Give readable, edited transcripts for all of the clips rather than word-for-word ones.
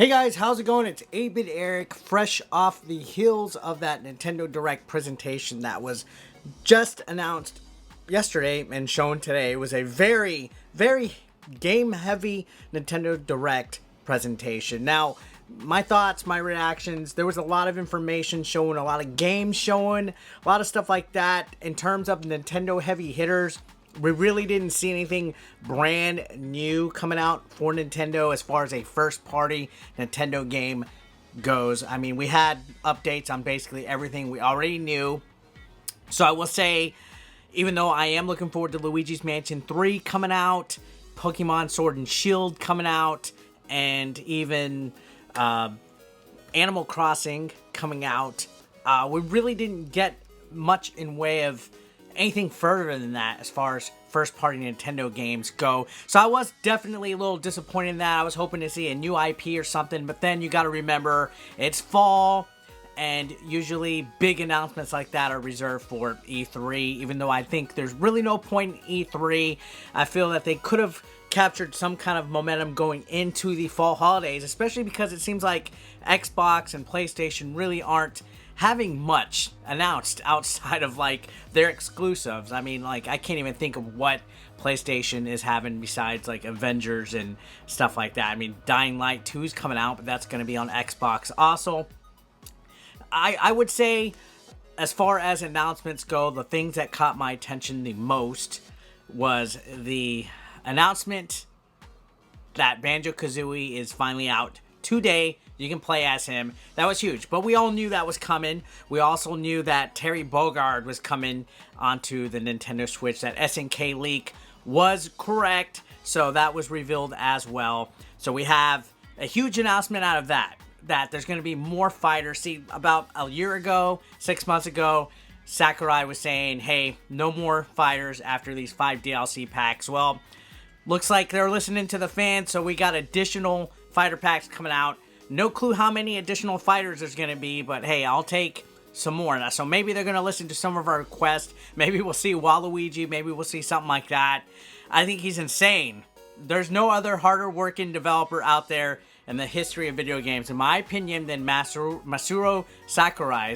Hey guys, how's it going? It's 8-Bit Eric, fresh off the heels of that Nintendo Direct presentation that was just announced yesterday and shown today. It was a very game-heavy Nintendo Direct presentation. Now, my thoughts, my reactions, there was a lot of information showing, a lot of games showing, a lot of stuff like that. In terms of Nintendo heavy hitters, we really didn't see anything brand new coming out for Nintendo as far as a first-party Nintendo game goes. I mean, we had updates on basically everything we already knew. So I will say, even though I am looking forward to Luigi's Mansion 3 coming out, Pokemon Sword and Shield coming out, and even Animal Crossing coming out, we really didn't get much in way of anything further than that as far as first-party Nintendo games go. So I was definitely a little disappointed in that. I was hoping to see a new IP or something, but then you got to remember, it's fall, and usually big announcements like that are reserved for E3, even though I think there's really no point in E3. I feel that they could have captured some kind of momentum going into the fall holidays, especially because it seems like Xbox and PlayStation really aren't having much announced outside of like their exclusives. I mean, like, I can't even think of what PlayStation is having besides like Avengers and stuff like that. I mean, Dying Light 2 is coming out, but that's going to be on Xbox also. I would say, as far as announcements go, the things that caught my attention the most was the announcement that Banjo-Kazooie is finally out today. You can play as him. That was huge, but we all knew that was coming. We also knew that Terry Bogard was coming onto the Nintendo Switch. That SNK leak was correct, so that was revealed as well. So we have a huge announcement out of that there's going to be more fighters. See, about a year ago, 6 months ago, Sakurai was saying, hey, no more fighters after these 5 DLC packs. Well, looks like they're listening to the fans, so we got additional fighter packs coming out. No clue how many additional fighters there's going to be, but hey, I'll take some more. So maybe they're going to listen to some of our requests. Maybe we'll see Waluigi. Maybe we'll see something like that. I think he's insane. There's no other harder working developer out there in the history of video games, in my opinion, than Masuro Sakurai.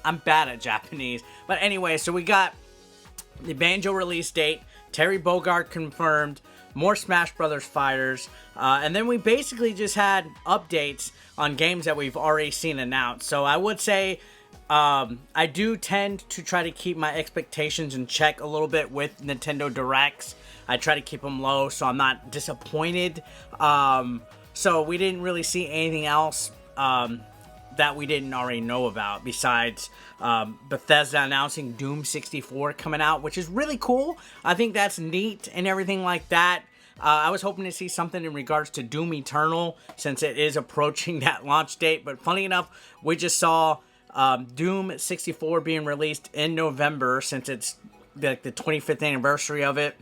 I'm bad at Japanese. But anyway, so we got the Banjo release date. Terry Bogard confirmed. More Smash Brothers fighters, and then we basically just had updates on games that we've already seen announced. So I would say I do tend to try to keep my expectations in check a little bit with Nintendo Directs. I try to keep them low so I'm not disappointed. So we didn't really see anything else that we didn't already know about besides Bethesda announcing Doom 64 coming out, which is really cool. I think that's neat and everything like that. I was hoping to see something in regards to Doom Eternal since it is approaching that launch date, but funny enough, we just saw Doom 64 being released in November since it's the 25th anniversary of it.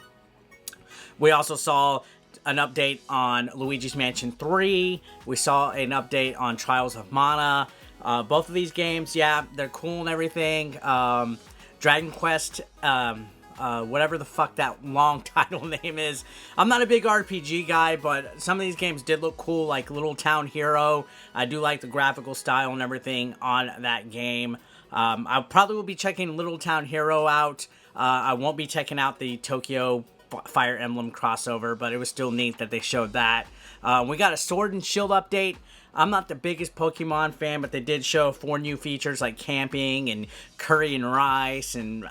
We also saw an update on Luigi's Mansion 3. We saw an update on Trials of Mana. Both of these games, yeah, they're cool and everything. Dragon Quest, whatever the fuck that long title name is. I'm not a big RPG guy, but some of these games did look cool, like Little Town Hero. I do like the graphical style and everything on that game. I probably will be checking Little Town Hero out. I won't be checking out the Tokyo Fire Emblem crossover, but it was still neat that they showed that. We got a Sword and Shield update. I'm not the biggest Pokemon fan, but they did show 4 new features like camping and curry and rice, and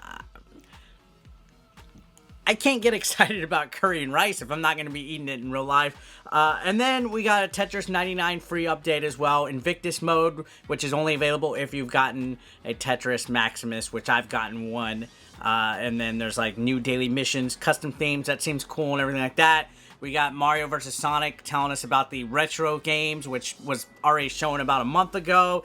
I can't get excited about curry and rice if I'm not going to be eating it in real life. And then we got a Tetris 99 free update as well, Invictus mode, which is only available if you've gotten a Tetris Maximus, which I've gotten one. And then there's like new daily missions, custom themes, that seems cool and everything like that. We got Mario vs. Sonic telling us about the retro games, which was already shown about a month ago.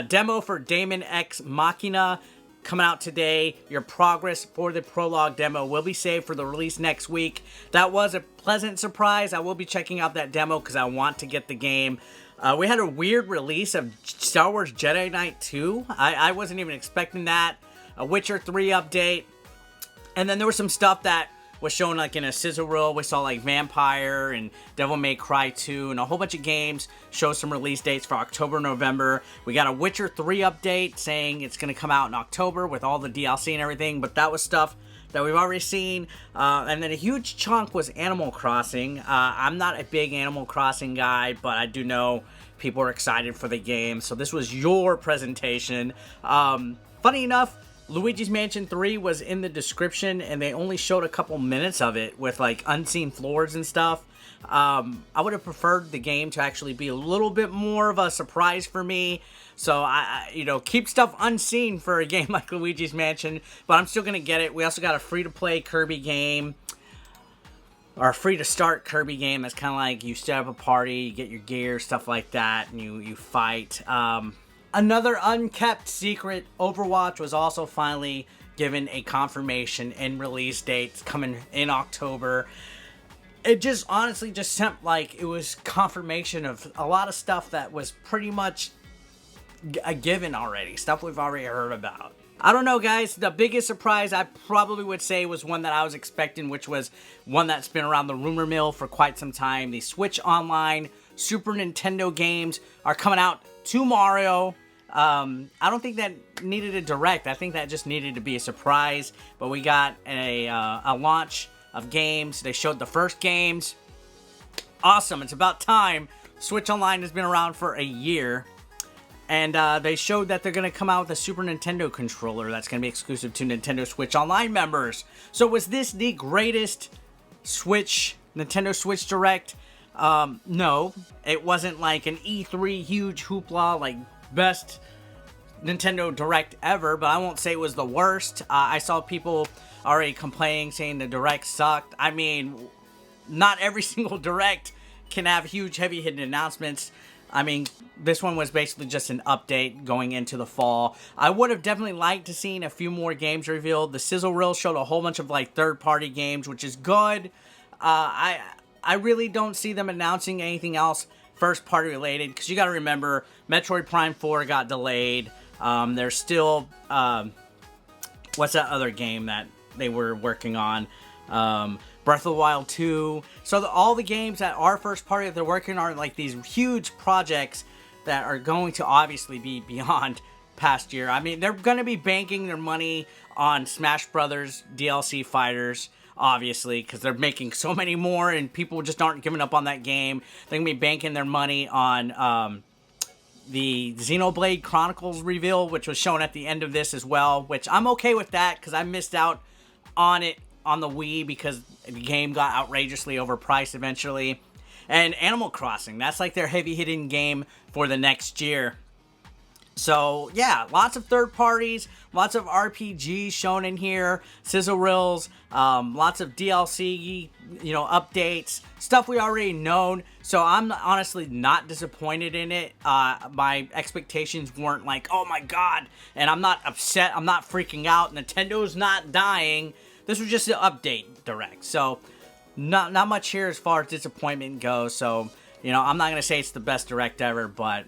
Demo for Daemon X Machina coming out today. Your progress for the prologue demo will be saved for the release next week. That was a pleasant surprise. I will be checking out that demo because I want to get the game. We had a weird release of Star Wars Jedi Knight 2. I wasn't even expecting that. A Witcher 3 update. And then there was some stuff that was shown like in a sizzle reel. We saw like Vampire and Devil May Cry 2 and a whole bunch of games show some release dates for October, November. We got a Witcher 3 update saying it's going to come out in October with all the DLC and everything, but that was stuff that we've already seen. And then a huge chunk was Animal Crossing. I'm not a big Animal Crossing guy, but I do know people are excited for the game. So this was your presentation. Funny enough, Luigi's Mansion 3 was in the description, and they only showed a couple minutes of it with like unseen floors and stuff. I would have preferred the game to actually be a little bit more of a surprise for me. So I keep stuff unseen for a game like Luigi's Mansion, but I'm still gonna get it. We also got a free-to-play Kirby game, or a free-to-start Kirby game that's kind of like you set up a party, you get your gear, stuff like that, and you fight. Another unkept secret, Overwatch was also finally given a confirmation and release date coming in October. It just honestly just seemed like it was confirmation of a lot of stuff that was pretty much a given already, stuff we've already heard about. I don't know, guys. The biggest surprise I probably would say was one that I was expecting, which was one that's been around the rumor mill for quite some time. The Switch Online Super Nintendo games are coming out tomorrow. I don't think that needed a direct. I think that just needed to be a surprise. But we got a launch of games. They showed the first games. Awesome. It's about time. Switch Online has been around for a year. And they showed that they're going to come out with a Super Nintendo controller that's going to be exclusive to Nintendo Switch Online members. So was this the greatest Nintendo Switch Direct? No. It wasn't like an E3 huge hoopla, like best Nintendo Direct ever, but I won't say it was the worst. I saw people already complaining, saying the Direct sucked. I mean, not every single Direct can have huge, heavy-hitting announcements. I mean, this one was basically just an update going into the fall. I would have definitely liked to seen a few more games revealed. The sizzle reel showed a whole bunch of like third-party games, which is good. I really don't see them announcing anything else first-party related, because you got to remember, Metroid Prime 4 got delayed. There's still what's that other game that they were working on? Breath of the Wild 2. So all the games that are first party that they're working on are like these huge projects that are going to obviously be beyond past year. I mean, they're going to be banking their money on Smash Brothers DLC fighters, obviously, because they're making so many more and people just aren't giving up on that game. They're going to be banking their money on the Xenoblade Chronicles reveal, which was shown at the end of this as well, which I'm okay with that because I missed out on it on the Wii because the game got outrageously overpriced eventually. And Animal Crossing, that's like their heavy-hitting game for the next year. So, yeah, lots of third parties, lots of RPGs shown in here, sizzle reels, lots of DLC, updates, stuff we already known. So I'm honestly not disappointed in it. My expectations weren't like, oh my god, and I'm not upset, I'm not freaking out, Nintendo's not dying. This was just an update direct. So, not much here as far as disappointment goes. So, I'm not going to say it's the best direct ever, but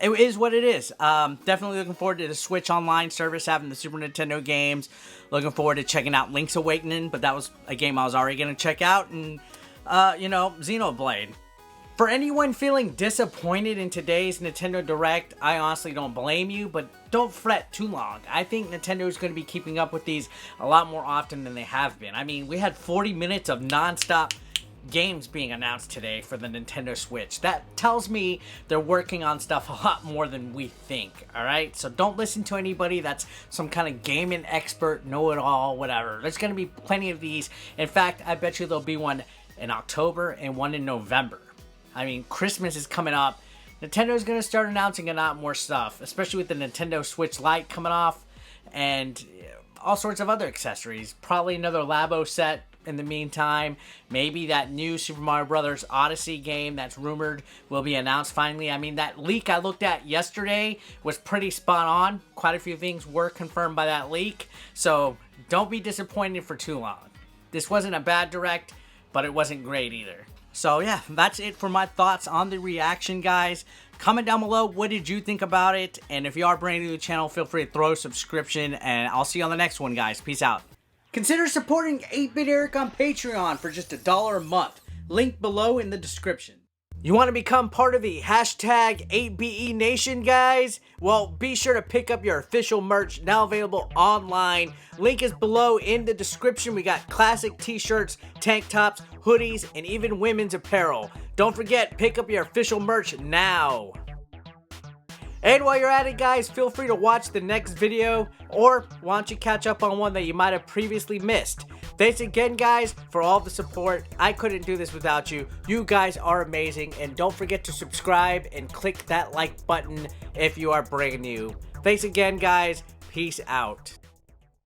it is what it is. Definitely looking forward to the Switch Online service having the Super Nintendo games. Looking forward to checking out Link's Awakening, but that was a game I was already going to check out. And, Xenoblade. For anyone feeling disappointed in today's Nintendo Direct, I honestly don't blame you, but don't fret too long. I think Nintendo is going to be keeping up with these a lot more often than they have been. I mean, we had 40 minutes of non-stop games being announced today for the Nintendo Switch. That tells me they're working on stuff a lot more than we think, alright? So don't listen to anybody that's some kind of gaming expert, know-it-all, whatever. There's going to be plenty of these. In fact, I bet you there'll be one in October and one in November. I mean, Christmas is coming up. Nintendo's going to start announcing a lot more stuff, especially with the Nintendo Switch Lite coming off and all sorts of other accessories. Probably another Labo set in the meantime. Maybe that new Super Mario Bros. Odyssey game that's rumored will be announced finally. I mean, that leak I looked at yesterday was pretty spot on. Quite a few things were confirmed by that leak. So don't be disappointed for too long. This wasn't a bad direct, but it wasn't great either. So yeah, that's it for my thoughts on the reaction, guys. Comment down below, what did you think about it? And if you are brand new to the channel, feel free to throw a subscription, and I'll see you on the next one, guys. Peace out. Consider supporting 8-Bit Eric on Patreon for just $1 a month. Link below in the description. You want to become part of the hashtag 8BE Nation, guys? Well, be sure to pick up your official merch, now available online. Link is below in the description. We got classic t-shirts, tank tops, hoodies, and even women's apparel. Don't forget, pick up your official merch now. And while you're at it, guys, feel free to watch the next video, or why don't you catch up on one that you might have previously missed. Thanks again, guys, for all the support. I couldn't do this without you. You guys are amazing, and don't forget to subscribe and click that like button if you are brand new. Thanks again, guys. Peace out.